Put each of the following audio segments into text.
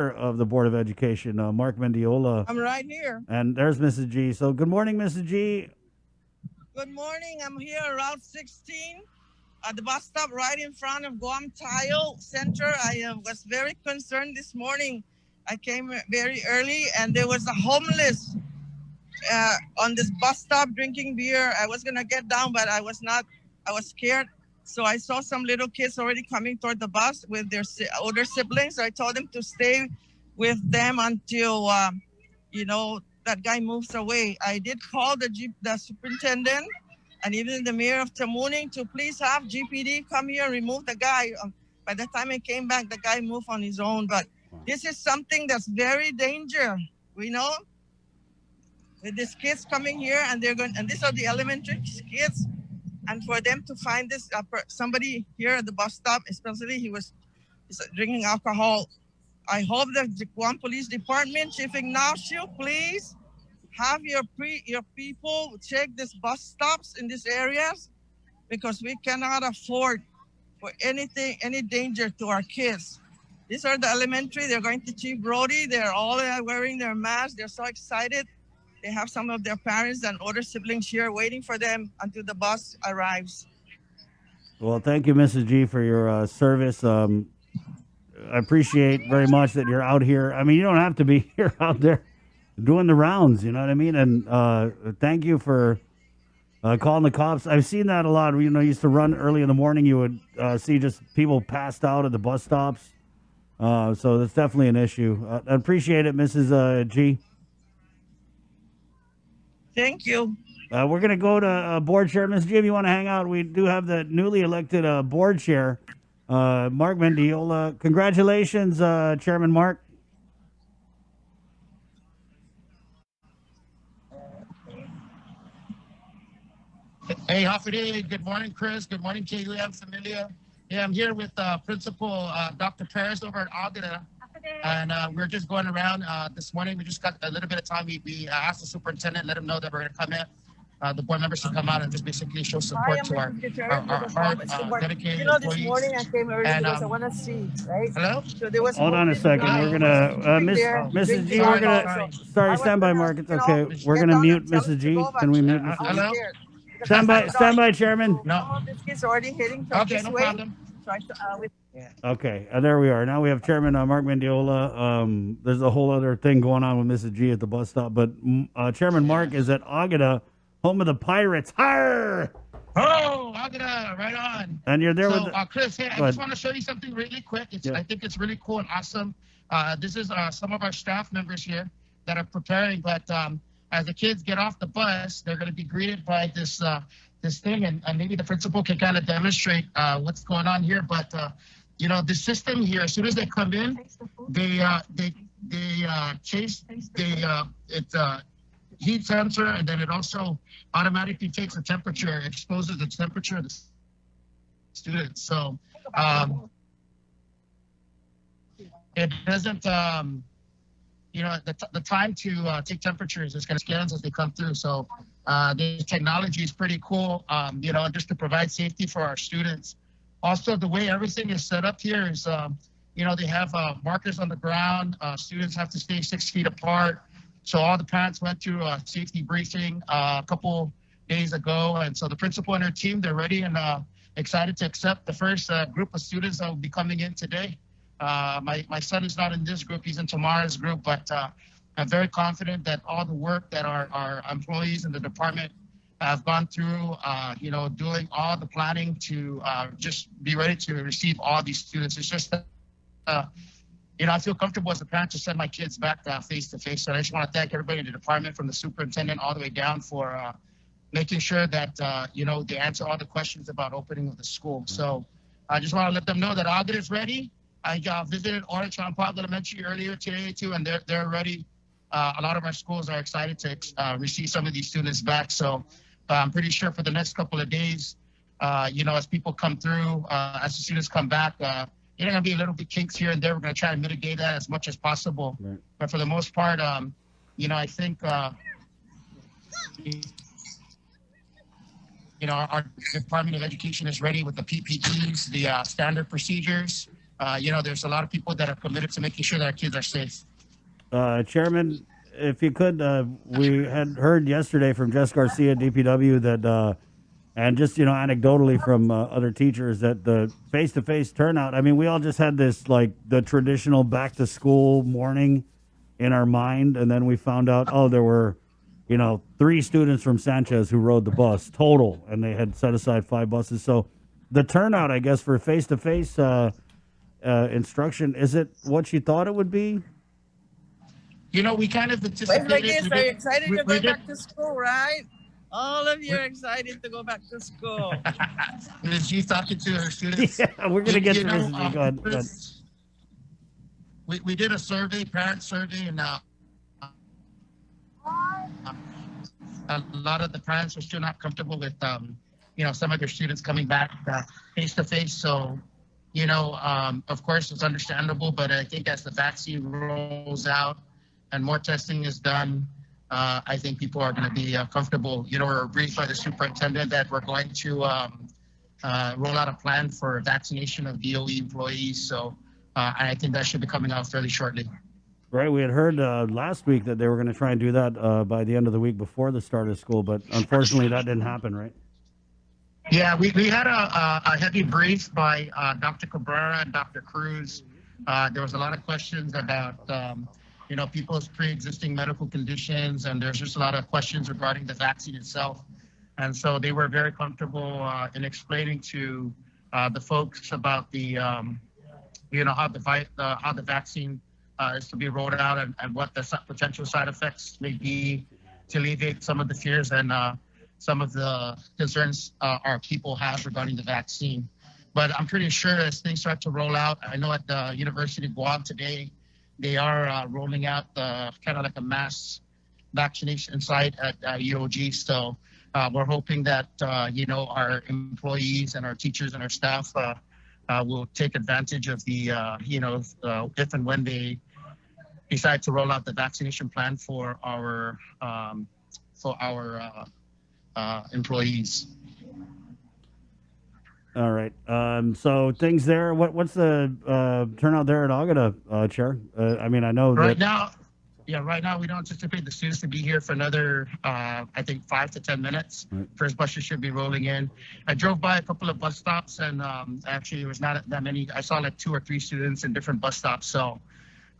of the Board of Education, Mark Mendiola, I'm right here. and there's Mrs. G. So good morning, Mrs. G. Good morning. I'm here on Route 16 at the bus stop right in front of Guam Tile Center. I was very concerned this morning. I came very early and there was a homeless on this bus stop drinking beer. I was going to get down, but I was not. I was scared. So I saw some little kids already coming toward the bus with their older siblings. So I told them to stay with them until, that guy moves away. I did call the superintendent and even the mayor of Tamuning to please have GPD come here and remove the guy. By the time I came back, the guy moved on his own. But this is something that's very dangerous. We know with these kids coming here and these are the elementary kids. And for them to find this somebody here at the bus stop, especially he's drinking alcohol. I hope that the Guam Police Department, Chief Ignacio, please have your people check these bus stops in these areas because we cannot afford for any danger to our kids. These are the elementary. They're going to Chief Brody. They're all wearing their masks. They're so excited. They have some of their parents and older siblings here waiting for them until the bus arrives. Well, thank you, Mrs. G, for your service. I appreciate very much that you're out here. I mean, you don't have to be here out there doing the rounds, you know what I mean? And thank you for calling the cops. I've seen that a lot. You know, used to run early in the morning. You would see just people passed out at the bus stops. So that's definitely an issue. I appreciate it, Mrs. G. Thank you. We're going to go to board chair. Ms. G, if you want to hang out, we do have the newly elected board chair, Mark Mendiola. Congratulations, Chairman Mark. Hey, Hafide. Good morning, Chris. Good morning, KUM Familia. Yeah, I'm here with Principal Dr. Perez over at Agada. And we're just going around this morning. We just got a little bit of time. We asked the superintendent, let him know that we're going to come in. The board members to come out and just basically show support to our dedicated this morning I came early because I want to see, right? Hello? So there was Hold on a second. We're going to, Mrs. G, we're going to, sorry, stand by, Mark. It's okay. We're going to mute Mrs. G. Can we mute Mrs. G? Hello? Stand by, Chairman. No. This kid's already hitting from Okay, this no way. problem. Okay, there we are. Now we have Chairman Mark Mendiola. There's a whole other thing going on with Mrs. G at the bus stop, but Chairman Mark is at Agada, home of the Pirates. Arr! Oh, Agada, right on. And you're there So, with Chris, hey, I just want to show you something really quick. I think it's really cool and awesome. This is some of our staff members here that are preparing, but as the kids get off the bus, they're going to be greeted by this thing, and maybe the principal can kind of demonstrate what's going on here. But the system here, as soon as they come in, it's a heat sensor, and then it also automatically takes the temperature, exposes the temperature of the students. So it doesn't. The time to take temperatures is going to scans as they come through. So the technology is pretty cool, just to provide safety for our students. Also, the way everything is set up here is, they have markers on the ground. Students have to stay 6 feet apart. So all the parents went through a safety briefing a couple days ago. And so the principal and her team, they're ready and excited to accept the first group of students that will be coming in today. My son is not in this group, he's in tomorrow's group, but I'm very confident that all the work that our employees in the department have gone through, doing all the planning to just be ready to receive all these students. It's just that, I feel comfortable as a parent to send my kids back face to face. So I just want to thank everybody in the department, from the superintendent all the way down, for making sure that, they answer all the questions about opening of the school. So I just want to let them know that Agada is ready. I visited Orange Mountain Park Elementary earlier today too, and they're ready. A lot of our schools are excited to receive some of these students back. So I'm pretty sure for the next couple of days, as people come through, as the students come back, there are going to be a little bit kinks here and there. We're going to try to mitigate that as much as possible. Right. But for the most part, I think, our Department of Education is ready with the PPEs, the standard procedures. there's a lot of people that are committed to making sure that our kids are safe. Chairman, if you could, we had heard yesterday from Jess Garcia, DPW, that, and just anecdotally from other teachers, that the face-to-face turnout. I mean, we all just had this like the traditional back-to-school morning in our mind, and then we found out, oh, there were, 3 students from Sanchez who rode the bus total, and they had set aside 5 buses. So, the turnout, I guess, for face-to-face instruction, is it what you thought it would be? We kind of anticipated. Are you excited to go back to school, right? All of you are excited to go back to school. Ms. G talking to her students. Yeah, we're going to get to Mrs. G. Go ahead. We did a survey, parent survey, and a lot of the parents are still not comfortable with, some of their students coming back face to face. So, of course, it's understandable, but I think as the vaccine rolls out and more testing is done, I think people are going to be comfortable. We're briefed by the superintendent that we're going to roll out a plan for vaccination of DOE employees. So I think that should be coming out fairly shortly. Right. We had heard last week that they were going to try and do that by the end of the week before the start of school, but unfortunately that didn't happen, right? Yeah, we had a heavy brief by Dr. Cabrera and Dr. Cruz. There was a lot of questions about people's pre-existing medical conditions, and there's just a lot of questions regarding the vaccine itself. And so they were very comfortable in explaining to the folks about the, how the vaccine is to be rolled out and what the potential side effects may be to alleviate some of the fears and some of the concerns our people have regarding the vaccine. But I'm pretty sure as things start to roll out, I know at the University of Guam today, they are rolling out kind of like a mass vaccination site at UOG. So we're hoping that, our employees and our teachers and our staff will take advantage of the, if and when they decide to roll out the vaccination plan for our employees. All right. So things there. What's the turnout there at Agata, Chair? I know right now we don't anticipate the students to be here for another, I think 5 to 10 minutes. Right. First buses should be rolling in. I drove by a couple of bus stops, and actually there was not that many. I saw like 2 or 3 students in different bus stops. So,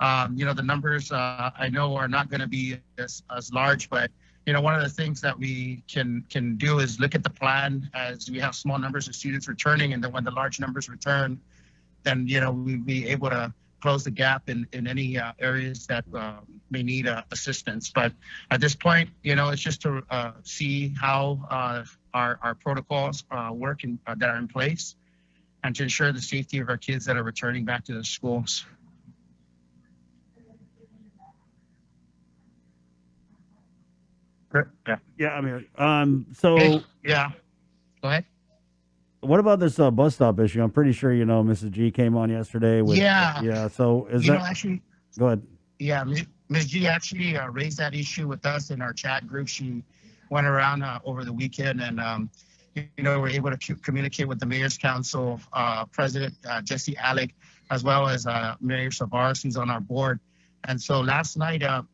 the numbers I know are not going to be as large, but one of the things that we can do is look at the plan as we have small numbers of students returning, and then when the large numbers return, then we'll be able to close the gap in any areas that may need assistance. But at this point, it's just to see how our protocols work that are in place, and to ensure the safety of our kids that are returning back to the schools. Yeah, I'm here. So hey, yeah, go ahead. What about this bus stop issue? I'm pretty sure Mrs. G came on yesterday. Yeah. So is that actually? Go ahead. Yeah, Ms. G actually raised that issue with us in our chat group. She went around over the weekend, and we're able to communicate with the Mayor's Council President Jesse Alec, as well as Mayor Savares, who's on our board. And so last night, as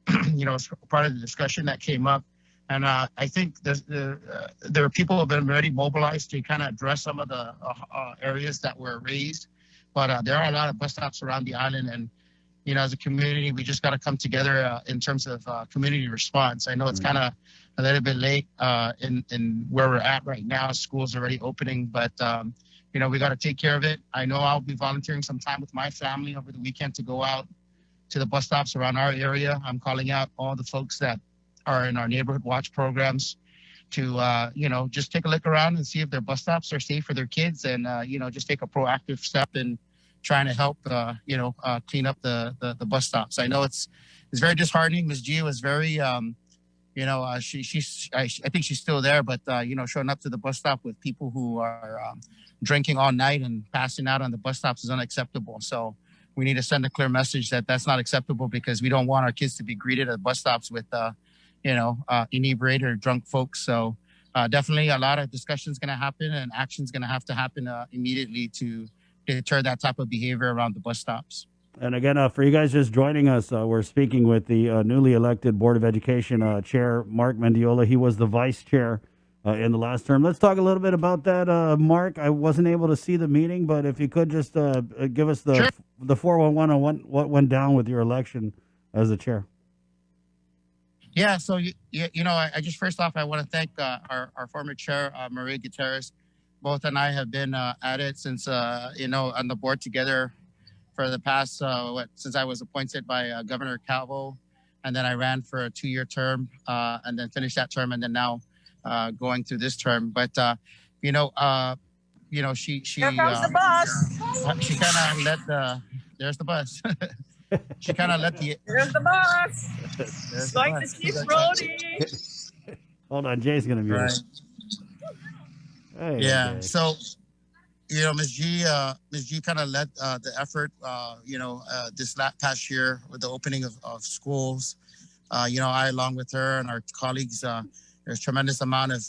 part of the discussion that came up. And I think there are people who have been already mobilized to kind of address some of the areas that were raised. But there are a lot of bus stops around the island. And, as a community, we just got to come together in terms of community response. I know it's kind of a little bit late in where we're at right now. School's already opening, but, we got to take care of it. I know I'll be volunteering some time with my family over the weekend to go out to the bus stops around our area. I'm calling out all the folks that are in our neighborhood watch programs to, just take a look around and see if their bus stops are safe for their kids, and, just take a proactive step in trying to help, clean up the bus stops. I know it's very disheartening. Ms. G was very, I think she's still there, but, showing up to the bus stop with people who are drinking all night and passing out on the bus stops is unacceptable. So we need to send a clear message that that's not acceptable, because we don't want our kids to be greeted at bus stops with, inebriated or drunk folks. So definitely a lot of discussion is going to happen, and action is going to happen immediately to deter that type of behavior around the bus stops. And again, for you guys just joining us, we're speaking with the newly elected Board of Education Chair, Mark Mendiola. He was the vice chair in the last term. Let's talk a little bit about that, Mark. I wasn't able to see the meeting, but if you could just give us Sure. the 411 on what went down with your election as the chair. Yeah, so I just first off, I want to thank our former chair, Maria Gutierrez. Both and I have been at it since on the board together for the past since I was appointed by Governor Calvo, and then I ran for a 2-year term, and then finished that term, and then now going through this term. But she Here comes the bus. she kind of let there's the bus. She kind of let the Here's the bus. there's It's the like bus. the chief roadie. Hold on, Jay's going to mute Right. it. Hey, Yeah. Jay. So, Ms. G kind of led the effort, this past year with the opening of schools. I, along with her and our colleagues, there's tremendous amount of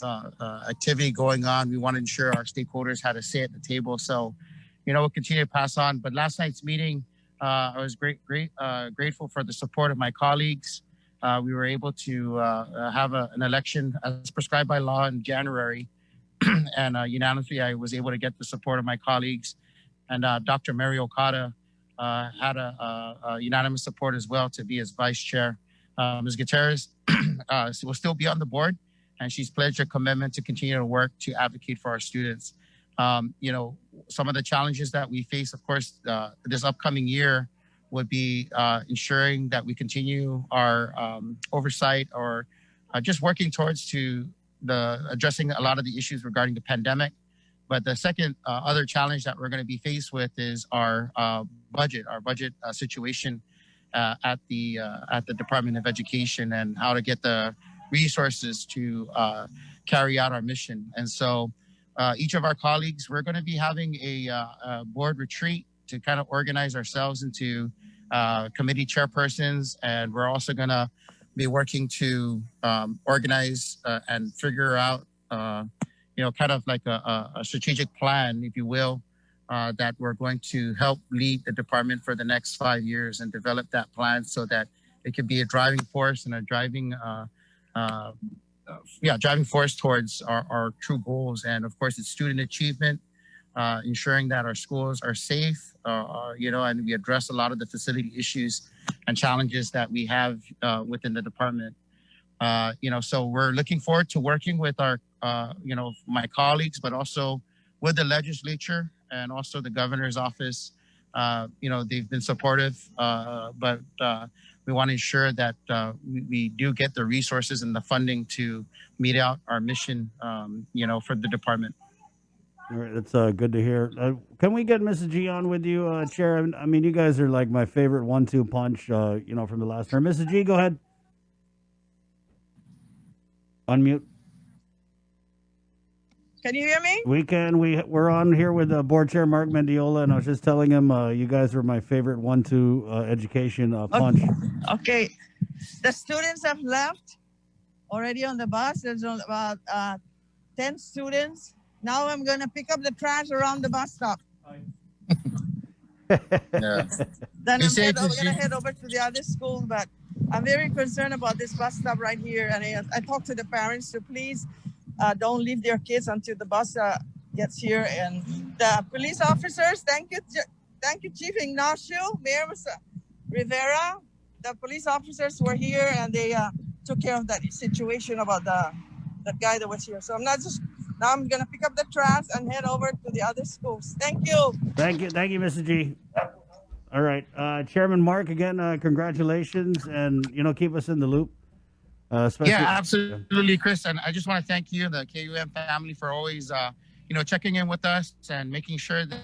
activity going on. We want to ensure our stakeholders had a say at the table. So, we'll continue to pass on. But last night's meeting, I was grateful for the support of my colleagues. We were able to have an election as prescribed by law in January. And unanimously, I was able to get the support of my colleagues. And Dr. Mary Okada had a unanimous support as well to be as vice chair. Ms. Gutierrez will still be on the board, and she's pledged her commitment to continue to work to advocate for our students. Some of the challenges that we face, of course, this upcoming year would be ensuring that we continue our oversight or just working towards addressing a lot of the issues regarding the pandemic. But the second other challenge that we're going to be faced with is our budget situation at the Department of Education, and how to get the resources to carry out our mission. And so each of our colleagues, we're going to be having a board retreat to kind of organize ourselves into committee chairpersons, and we're also going to be working to organize and figure out, kind of like a strategic plan, if you will, that we're going to help lead the department for the next 5 years and develop that plan so that it can be a driving force and a driving force towards our true goals. And of course, it's student achievement, ensuring that our schools are safe, and we address a lot of the facility issues and challenges that we have within the department. So we're looking forward to working with our, my colleagues, but also with the legislature and also the governor's office. They've been supportive, but we want to ensure that we do get the resources and the funding to meet out our mission, for the department. All right, that's good to hear. Can we get Mrs. G on with you, Chair? I mean, you guys are like my favorite 1-2 punch, from the last term. Mrs. G, go ahead. Unmute. Can you hear me? We can. We're on here with Board Chair Mark Mendiola, and I was just telling him you guys were my favorite 1-2 education punch. Okay. The students have left already on the bus. There's about 10 students. Now I'm going to pick up the trash around the bus stop. Yeah. Then You I'm said going that to you- head over to the other school, but I'm very concerned about this bus stop right here. And I talked to the parents to please don't leave their kids until the bus gets here. And the police officers, thank you, Chief Ignacio, Mayor Rivera. The police officers were here, and they took care of that situation about that guy that was here. So now I'm going to pick up the trash and head over to the other schools. Thank you. Thank you, Mrs. G. All right, Chairman Mark, again, congratulations, and keep us in the loop. Especially, Yeah, absolutely, Chris. And I just want to thank you, the KUM family, for always, checking in with us and making sure that,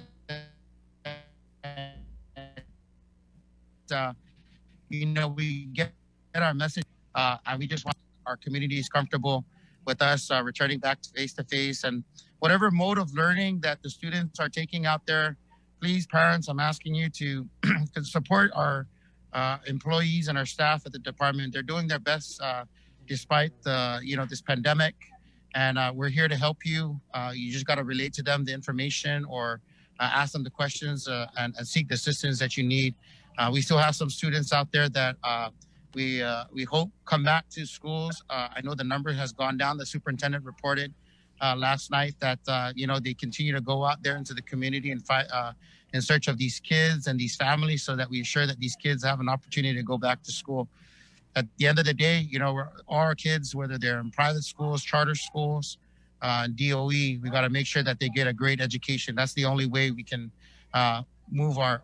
we get our message. And we just want our communities comfortable with us returning back to face-to-face, and whatever mode of learning that the students are taking out there. Please, parents, I'm asking you to support our employees and our staff at the department. They're doing their best despite this pandemic, and we're here to help you. You just got to relate to them the information or ask them the questions and seek the assistance that you need. We still have some students out there that we hope come back to schools. I know the number has gone down. The superintendent reported last night that they continue to go out there into the community and fight in search of these kids and these families, so that we ensure that these kids have an opportunity to go back to school. At the end of the day, all our kids, whether they're in private schools, charter schools, DOE, we got to make sure that they get a great education. That's the only way we can move our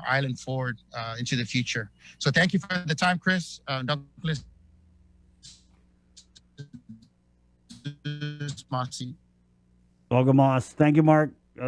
island forward into the future. So thank you for the time, Chris. Douglas, Moxie. Moss. Thank you, Mark.